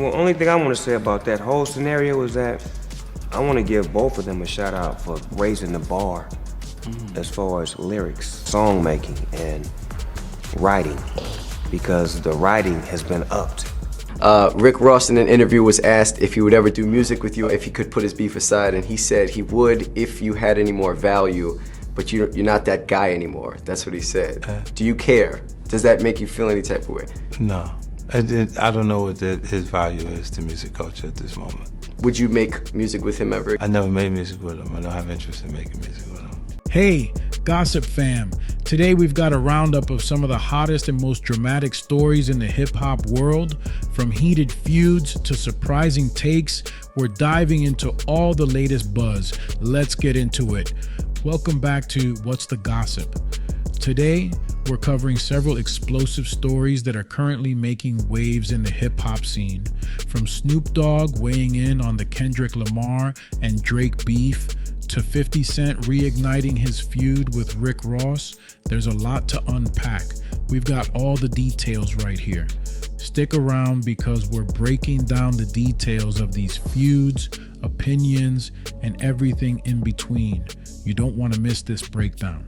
Well, only thing I want to say about that whole scenario is that I want to give both of them a shout out for raising the bar as far as lyrics, song making, and writing, because the writing has been upped. Rick Ross in an interview was asked if he would ever do music with you, if he could put his beef aside, and he said he would if you had any more value, but you're not that guy anymore. That's what he said. Do you care? Does that make you feel any type of way? No. I don't know what his value is to music culture at this moment. Would you make music with him ever? I never made music with him. I don't have interest in making music with him. Hey, Gossip Fam. Today we've got a roundup of some of the hottest and most dramatic stories in the hip-hop world. From heated feuds to surprising takes, we're diving into all the latest buzz. Let's get into it. Welcome back to What's the Gossip? Today, we're covering several explosive stories that are currently making waves in the hip-hop scene. From Snoop Dogg weighing in on the Kendrick Lamar and Drake beef, to 50 Cent reigniting his feud with Rick Ross, there's a lot to unpack. We've got all the details right here. Stick around because we're breaking down the details of these feuds, opinions, and everything in between. You don't want to miss this breakdown.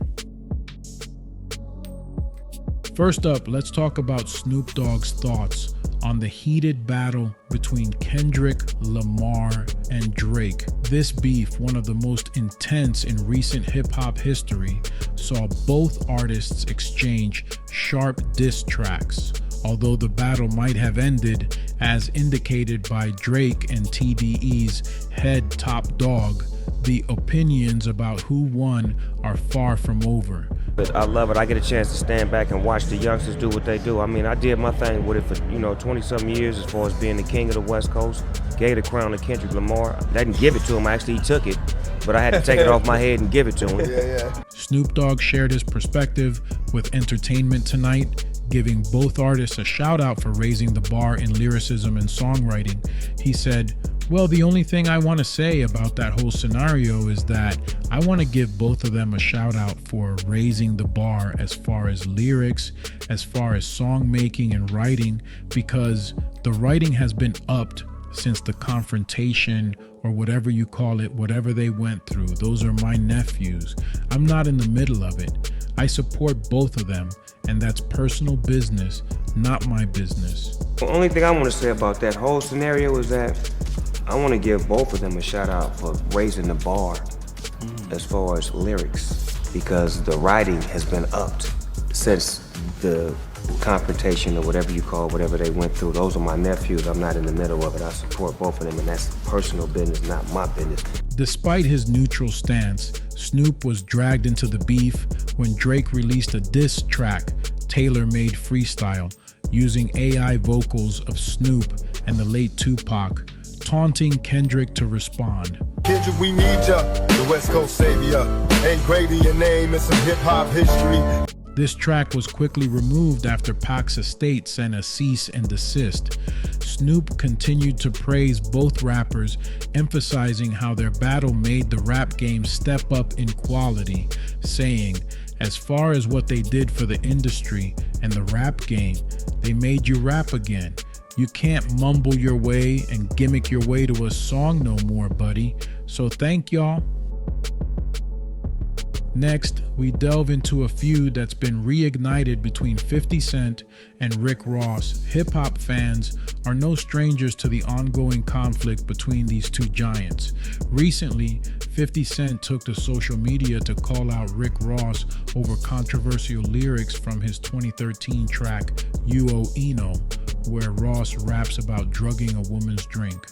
First up, let's talk about Snoop Dogg's thoughts on the heated battle between Kendrick, Lamar, and Drake. This beef, one of the most intense in recent hip-hop history, saw both artists exchange sharp diss tracks. Although the battle might have ended, as indicated by Drake and TDE's head top dog, the opinions about who won are far from over. But I love it. I get a chance to stand back and watch the youngsters do what they do. I mean, I did my thing with it for, 20-something years as far as being the king of the West Coast. Gave the crown to Kendrick Lamar. I didn't give it to him. Actually, he took it. But I had to take it off my head and give it to him. Snoop Dogg shared his perspective with Entertainment Tonight, giving both artists a shout out for raising the bar in lyricism and songwriting. He said, "Well, the only thing I want to say about that whole scenario is that I want to give both of them a shout out for raising the bar as far as lyrics, as far as song making and writing, because the writing has been upped since the confrontation, or whatever you call it, whatever they went through. Those are my nephews. I'm not in the middle of it. I support both of them, and that's personal business, not my business." The only thing I want to say about that whole scenario is that I want to give both of them a shout out for raising the bar as far as lyrics, because the writing has been upped since the confrontation, or whatever you call whatever they went through. Those are my nephews. I'm not in the middle of it. I support both of them, and that's personal business, not my business. Despite his neutral stance, Snoop was dragged into the beef when Drake released a diss track, Tailor-Made Freestyle, using AI vocals of Snoop and the late Tupac, taunting Kendrick to respond. Kendrick, we need ya, the West Coast savior. Ain't great in your name, it's some hip-hop history. This track was quickly removed after Pac's estate sent a cease and desist. Snoop continued to praise both rappers, emphasizing how their battle made the rap game step up in quality, saying, "As far as what they did for the industry and the rap game, they made you rap again. You can't mumble your way and gimmick your way to a song no more, buddy. So thank y'all." Next, we delve into a feud that's been reignited between 50 Cent and Rick Ross. Hip-hop fans are no strangers to the ongoing conflict between these two giants. Recently, 50 Cent took to social media to call out Rick Ross over controversial lyrics from his 2013 track, You O Eno, where Ross raps about drugging a woman's drink.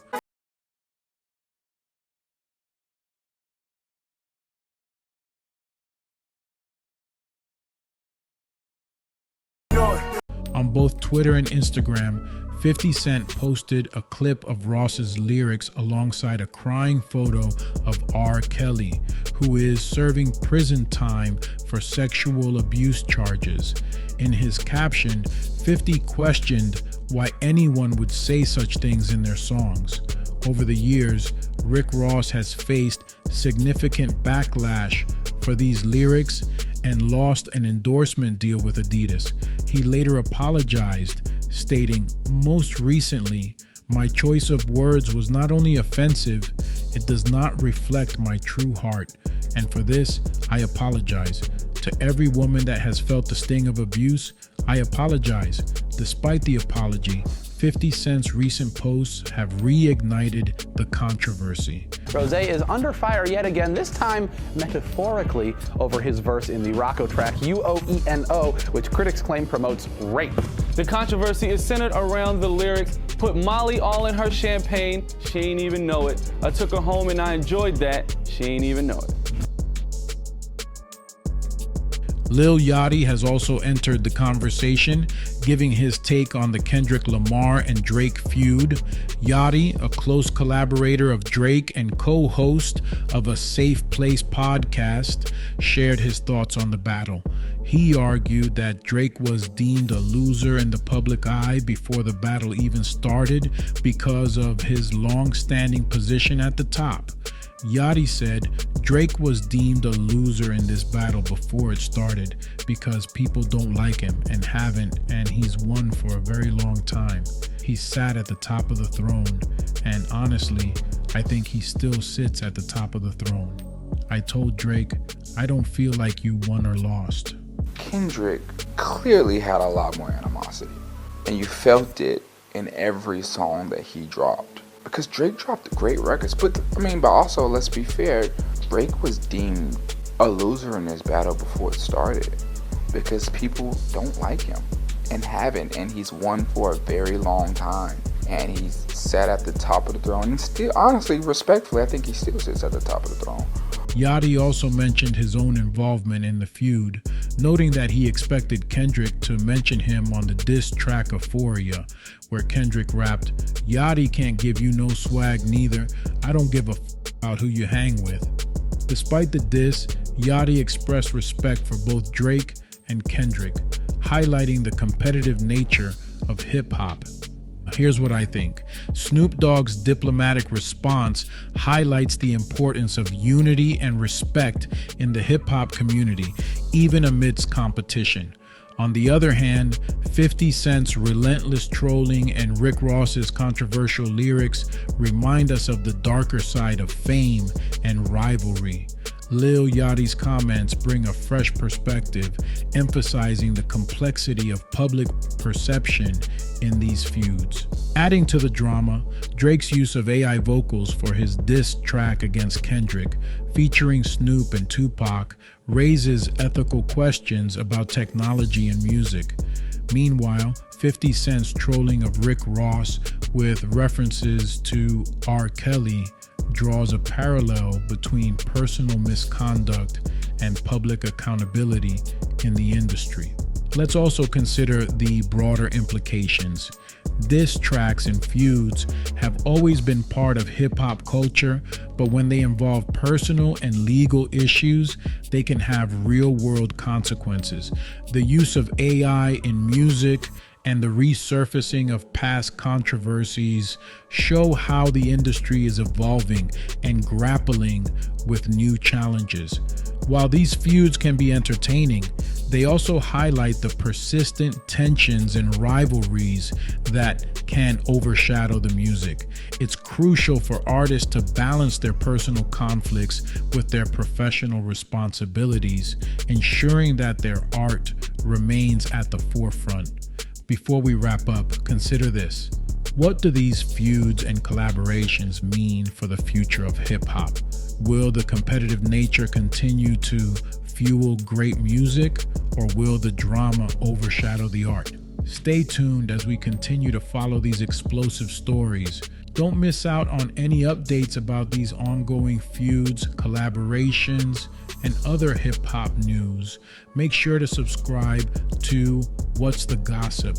On both Twitter and Instagram, 50 Cent posted a clip of Ross's lyrics alongside a crying photo of R. Kelly, who is serving prison time for sexual abuse charges. In his caption, 50 questioned why anyone would say such things in their songs. Over the years, Rick Ross has faced significant backlash for these lyrics and lost an endorsement deal with Adidas. He later apologized, stating, "Most recently, My choice of words was not only offensive, it does not reflect my true heart. And for this, I apologize. To every woman that has felt the sting of abuse, I apologize. Despite the apology, 50 Cent's recent posts have reignited the controversy. Rose is under fire yet again, this time metaphorically over his verse in the Rocco track UOENO, which critics claim promotes rape. The controversy is centered around the lyrics, "Put Molly all in her champagne, she ain't even know it. I took her home and I enjoyed that, she ain't even know it." Lil Yachty has also entered the conversation, giving his take on the Kendrick Lamar and Drake feud. Yachty, a close collaborator of Drake and co-host of a Safe Place podcast, shared his thoughts on the battle. He argued that Drake was deemed a loser in the public eye before the battle even started because of his long-standing position at the top. Yachty said Drake was deemed a loser in this battle before it started because people don't like him and haven't, and he's won for a very long time. He sat at the top of the throne, and honestly, I think he still sits at the top of the throne. I told Drake, I don't feel like you won or lost. Kendrick clearly had a lot more animosity, and you felt it in every song that he dropped. Because Drake dropped great records, but also, let's be fair, Drake was deemed a loser in this battle before it started because people don't like him and haven't, and he's won for a very long time, and he's sat at the top of the throne, and still, honestly, respectfully, I think he still sits at the top of the throne. Yachty also mentioned his own involvement in the feud, noting that he expected Kendrick to mention him on the diss track Euphoria, where Kendrick rapped, "Yachty can't give you no swag neither, I don't give a about who you hang with." Despite the diss, Yachty expressed respect for both Drake and Kendrick, highlighting the competitive nature of hip-hop. Here's what I think. Snoop Dogg's diplomatic response highlights the importance of unity and respect in the hip-hop community, even amidst competition. On the other hand, 50 Cent's relentless trolling and Rick Ross's controversial lyrics remind us of the darker side of fame and rivalry. Lil Yachty's comments bring a fresh perspective, emphasizing the complexity of public perception in these feuds. Adding to the drama, Drake's use of AI vocals for his diss track against Kendrick, featuring Snoop and Tupac, raises ethical questions about technology and music. Meanwhile, 50 Cent's trolling of Rick Ross with references to R. Kelly draws a parallel between personal misconduct and public accountability in the industry. Let's also consider the broader implications. Diss tracks and feuds have always been part of hip-hop culture, but when they involve personal and legal issues, they can have real-world consequences. The use of AI in music and the resurfacing of past controversies show how the industry is evolving and grappling with new challenges. While these feuds can be entertaining, they also highlight the persistent tensions and rivalries that can overshadow the music. It's crucial for artists to balance their personal conflicts with their professional responsibilities, ensuring that their art remains at the forefront. Before we wrap up, consider this. What do these feuds and collaborations mean for the future of hip-hop? Will the competitive nature continue to fuel great music, or will the drama overshadow the art? Stay tuned as we continue to follow these explosive stories. Don't miss out on any updates about these ongoing feuds, collaborations, and other hip-hop news. Make sure to subscribe to What's the Gossip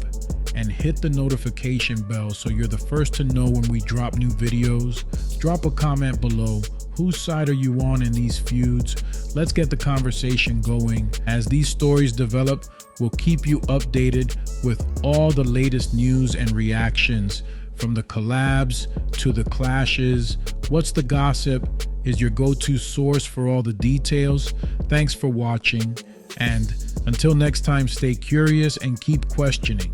and hit the notification bell so you're the first to know when we drop new videos. Drop a comment below. Whose side are you on in these feuds? Let's get the conversation going. As these stories develop, we'll keep you updated with all the latest news and reactions, from the collabs to the clashes. What's the Gossip is your go-to source for all the details. Thanks for watching, and until next time, stay curious and keep questioning.